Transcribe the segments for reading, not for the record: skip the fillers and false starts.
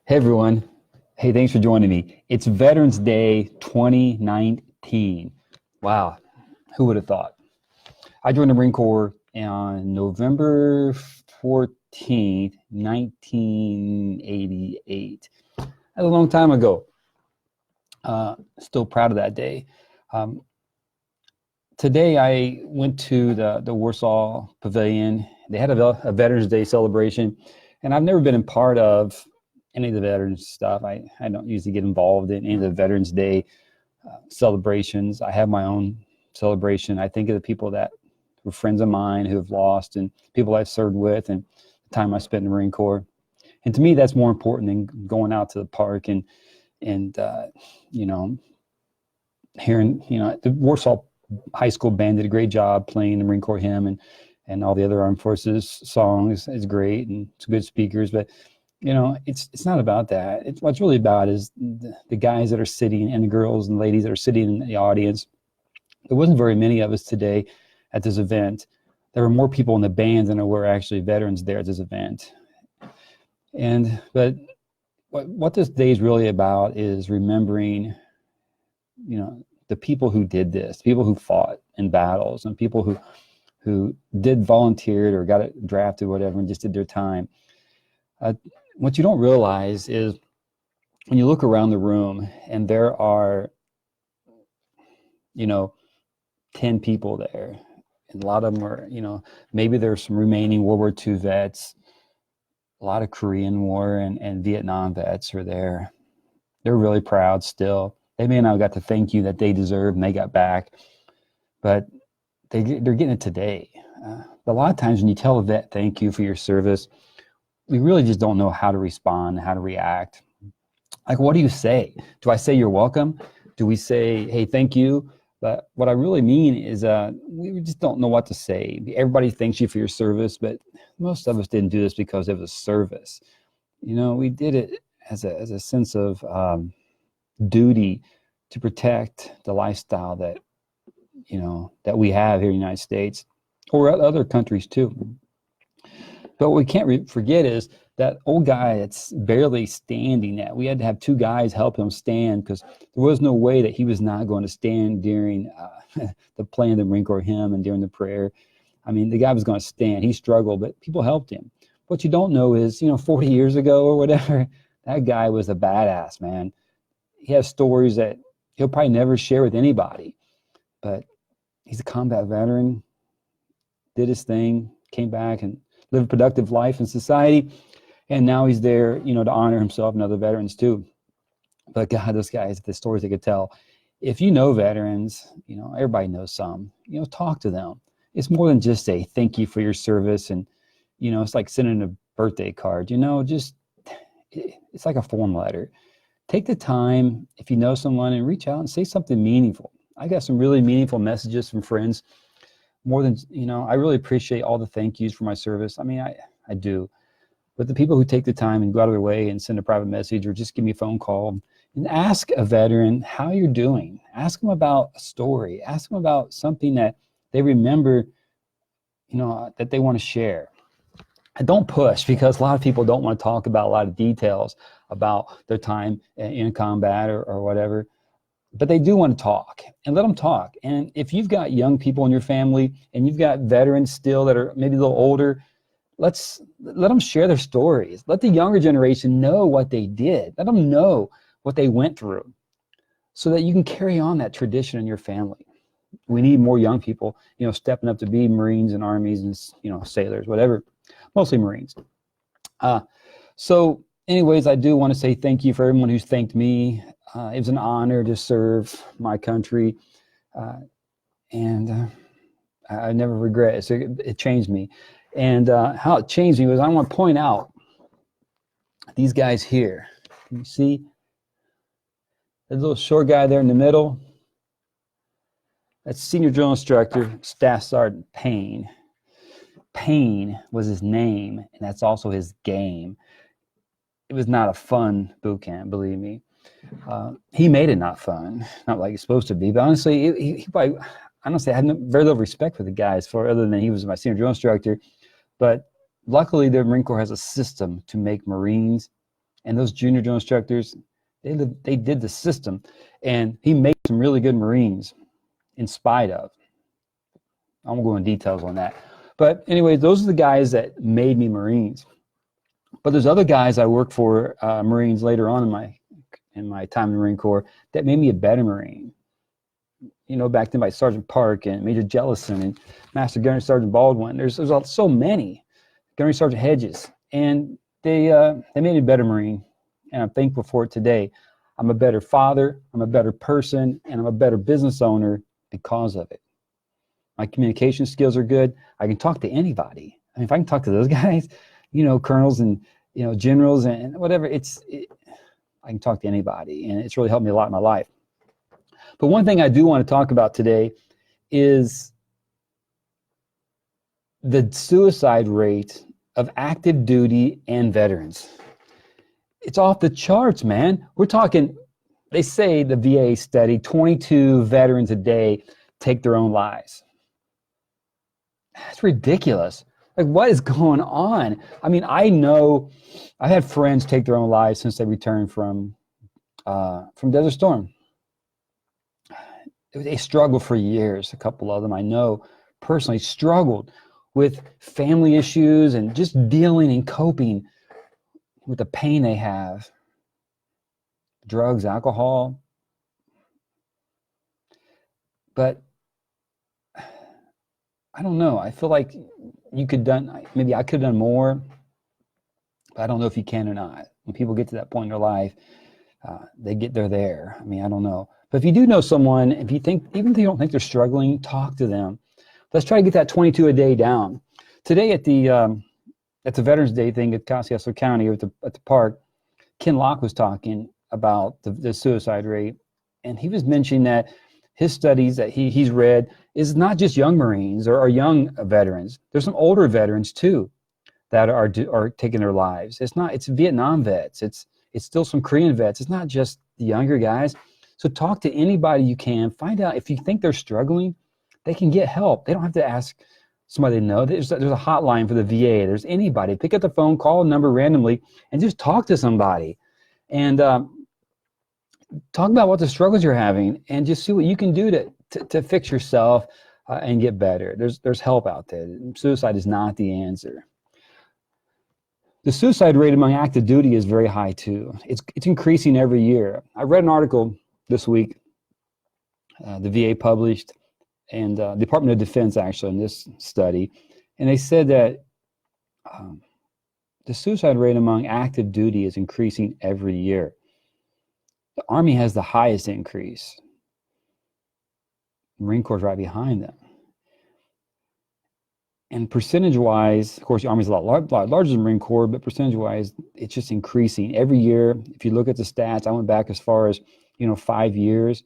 Hey everyone. Hey, thanks for joining me. It's Veterans Day 2019. Wow, who would have thought? I joined the Marine Corps on November 14th, 1988. That's a long time ago. Still proud of that day. Um, Today I went to the Warsaw Pavilion. They had a Veterans Day celebration, and I've never been a part of any of the veterans stuff. I don't usually get involved in any of the Veterans Day celebrations. I have my own celebration. I think of the people that were friends of mine who have lost and people I've served with and the time I spent in the Marine Corps. And to me, that's more important than going out to the park and you know, hearing, the Warsaw High School band did a great job playing the Marine Corps hymn and all the other armed forces songs is great and it's good speakers, but it's not about that. What's really about is the guys that are sitting and the girls and ladies that are sitting in the audience. There wasn't very many of us today at this event. There were more people in the band than there were actually veterans there at this event. But what this day is really about is remembering, the people who did this, people who fought in battles, and people who did volunteered or got drafted or whatever and just did their time. What you don't realize is when you look around the room and there are, 10 people there, and a lot of them are, maybe there's some remaining World War II vets, a lot of Korean War and Vietnam vets are there. They're really proud still. They may not have got the thank you that they deserve and they got back, but they're getting it today. But a lot of times when you tell a vet thank you for your service, we really just don't know how to respond, how to react. Like, what do you say? Do I say you're welcome? Do we say, hey, thank you? But what I really mean is we just don't know what to say. Everybody thanks you for your service, but most of us didn't do this because it was service. We did it as a sense of duty to protect the lifestyle that we have here in the United States or other countries too. But what we can't forget is that old guy that's barely standing, that we had to have two guys help him stand because there was no way that he was not going to stand during the playing the Marine Corps hymn and during the prayer. I mean, the guy was going to stand. He struggled, but people helped him. What you don't know is, 40 years ago or whatever, that guy was a badass, man. He has stories that he'll probably never share with anybody, but he's a combat veteran, did his thing, came back and lived a productive life in society. And now he's there, to honor himself and other veterans too. But God, those guys, the stories they could tell. If you know veterans, everybody knows some, talk to them. It's more than just a thank you for your service. And, it's like sending a birthday card, it's like a form letter. Take the time, if you know someone, and reach out and say something meaningful. I got some really meaningful messages from friends. More than, I really appreciate all the thank yous for my service. I mean, I do. But the people who take the time and go out of their way and send a private message or just give me a phone call and ask a veteran how you're doing. Ask them about a story. Ask them about something that they remember, that they want to share. And don't push, because a lot of people don't want to talk about a lot of details about their time in combat or whatever. But they do want to talk, and let them talk. And if you've got young people in your family and you've got veterans still that are maybe a little older, let them share their stories. Let the younger generation know what they did. Let them know what they went through so that you can carry on that tradition in your family. We need more young people, stepping up to be Marines and Armies and, sailors, whatever, mostly Marines. So anyways, I do want to say thank you for everyone who's thanked me. It was an honor to serve my country. And I never regret it. So it changed me. And how it changed me was, I want to point out these guys here. Can you see? The little short guy there in the middle. That's Senior Drill Instructor, Staff Sergeant Payne. Payne was his name, and that's also his game. It was not a fun boot camp, believe me. He made it not fun, not like it's supposed to be. But honestly, he probably, honestly, I had very little respect for the guys, other than he was my Senior Drill Instructor. But luckily, the Marine Corps has a system to make Marines And those junior drill instructors, they did the system, and he made some really good Marines in spite of. I won't go into details on that. But anyway, those are the guys that made me Marines. But there's other guys I worked for, Marines, later on in my time in the Marine Corps, that made me a better Marine. You know, back then by Sergeant Park and Major Jellison and Master Gunnery Sergeant Baldwin. There's so many. Gunnery Sergeant Hedges. And they made me a better Marine. And I'm thankful for it today. I'm a better father, I'm a better person, and I'm a better business owner because of it. My communication skills are good. I can talk to anybody. I mean, if I can talk to those guys, you know, colonels and, you know, generals and whatever, I can talk to anybody, and it's really helped me a lot in my life. But one thing I do want to talk about today is the suicide rate of active duty and veterans. It's off the charts, man. We're talking, they say the VA study, 22 veterans a day take their own lives. That's ridiculous. Like, what is going on? I mean, I know I've had friends take their own lives since they returned from Desert Storm. They struggled for years. A couple of them I know personally struggled with family issues and just dealing and coping with the pain they have. Drugs, alcohol. But I don't know. I feel like maybe I could have done more, but I don't know if you can or not. When people get to that point in their life, they're there. I mean, I don't know. But if you do know someone, if you think, even if you don't think they're struggling, talk to them. Let's try to get that 22 a day down. Today at the Veterans Day thing at Kosciuszko County at the park, Ken Locke was talking about the suicide rate, and he was mentioning that his studies that he's read is not just young Marines or young veterans. There's some older veterans too that are taking their lives. It's Vietnam vets. It's still some Korean vets. It's not just the younger guys. So talk to anybody you can. Find out if you think they're struggling, they can get help. They don't have to ask somebody they know. There's a hotline for the VA. There's anybody. Pick up the phone, call a number randomly, and just talk to somebody. And talk about what the struggles you're having, and just see what you can do to fix yourself and get better. There's help out there. Suicide is not the answer. The suicide rate among active duty is very high too. It's increasing every year. I read an article this week, the VA published, and the Department of Defense actually in this study, and they said that the suicide rate among active duty is increasing every year. The Army has the highest increase. The Marine Corps is right behind them. And percentage-wise, of course, the Army is a lot larger than the Marine Corps, but percentage-wise, it's just increasing every year. If you look at the stats, I went back as far as 5 years,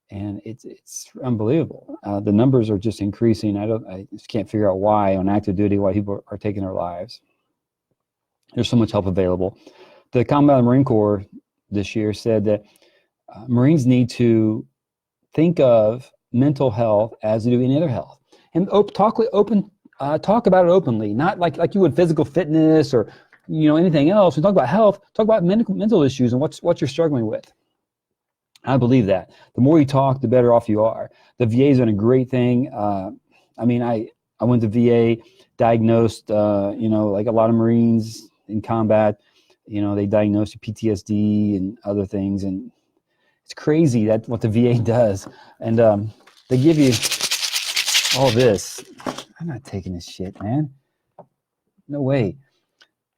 and it's unbelievable. The numbers are just increasing. I just can't figure out why on active duty, why people are taking their lives. There's so much help available. The Combat Marine Corps this year said that Marines need to think of mental health as they do any other health, and talk about it openly, not like you would physical fitness or anything else. And talk about health, talk about mental issues and what you're struggling with. I believe that the more you talk, the better off you are. The VA's done a great thing. I mean, I went to VA, diagnosed, like a lot of Marines in combat, they diagnose you PTSD and other things, and it's crazy that what the VA does. And they give you all this. I'm not taking this shit, man. No way.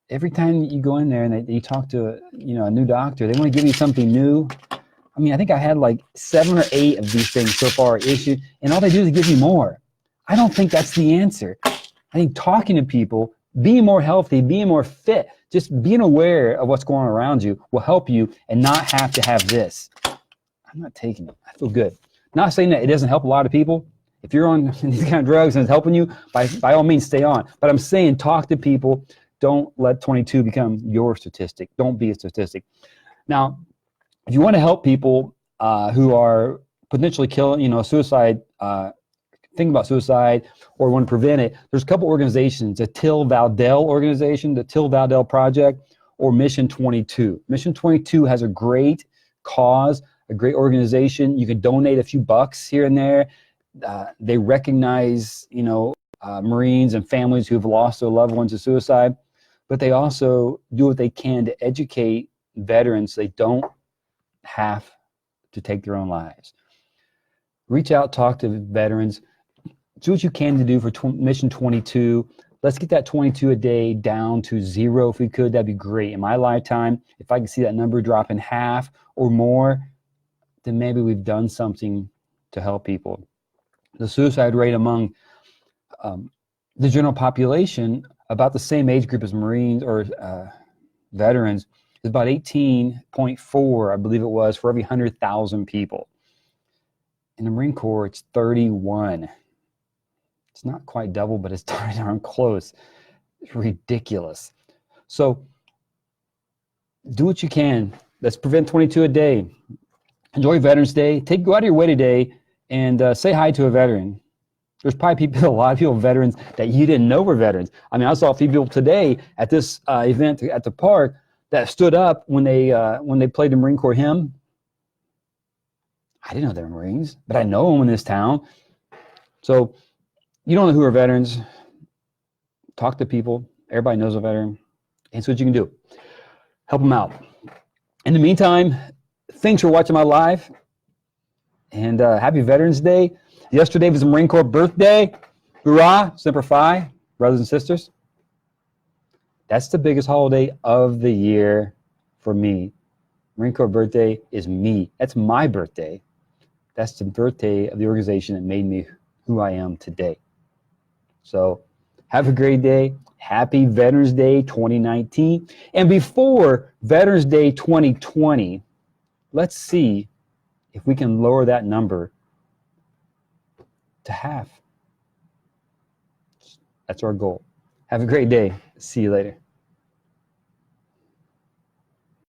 Every time you go in there and you talk to a new doctor, they want to give you something new. I mean, I think I had like 7 or 8 of these things so far issued, and all they do is give you more. I don't think that's the answer. I think talking to people, being more healthy, being more fit, just being aware of what's going on around you will help you and not have to have this. I'm not taking it. I feel good. Not saying that it doesn't help a lot of people. If you're on these kind of drugs and it's helping you, by all means, stay on. But I'm saying talk to people. Don't let 22 become your statistic. Don't be a statistic. Now, if you want to help people who are potentially killing, suicide, think about suicide or want to prevent it, there's a couple organizations, the Till Valdell organization, the Till Valdell Project, or Mission 22. Mission 22 has a great cause, a great organization. You can donate a few bucks here and there. They recognize, Marines and families who've lost their loved ones to suicide, but they also do what they can to educate veterans so they don't have to take their own lives. Reach out, talk to veterans, do what you can to do for Mission 22. Let's get that 22 a day down to 0 if we could. That'd be great. In my lifetime, if I can see that number drop in half or more, then maybe we've done something to help people. The suicide rate among the general population, about the same age group as Marines or veterans, is about 18.4, I believe it was, for every 100,000 people. In the Marine Corps, it's 31. It's not quite double, but it's darn close. It's ridiculous. So do what you can. Let's prevent 22 a day. Enjoy Veterans Day. Go out of your way today and say hi to a veteran. There's probably a lot of people, veterans, that you didn't know were veterans. I mean, I saw a few people today at this event at the park that stood up when they played the Marine Corps hymn. I didn't know they were Marines, but I know them in this town. So you don't know who are veterans. Talk to people. Everybody knows a veteran. And so what you can do. Help them out. In the meantime, thanks for watching my live. And happy Veterans Day. Yesterday was the Marine Corps birthday. Hurrah, Semper Fi, brothers and sisters. That's the biggest holiday of the year for me. Marine Corps birthday is me. That's my birthday. That's the birthday of the organization that made me who I am today. So have a great day. Happy Veterans Day 2019. And before Veterans Day 2020, let's see if we can lower that number to half. That's our goal. Have a great day. See you later.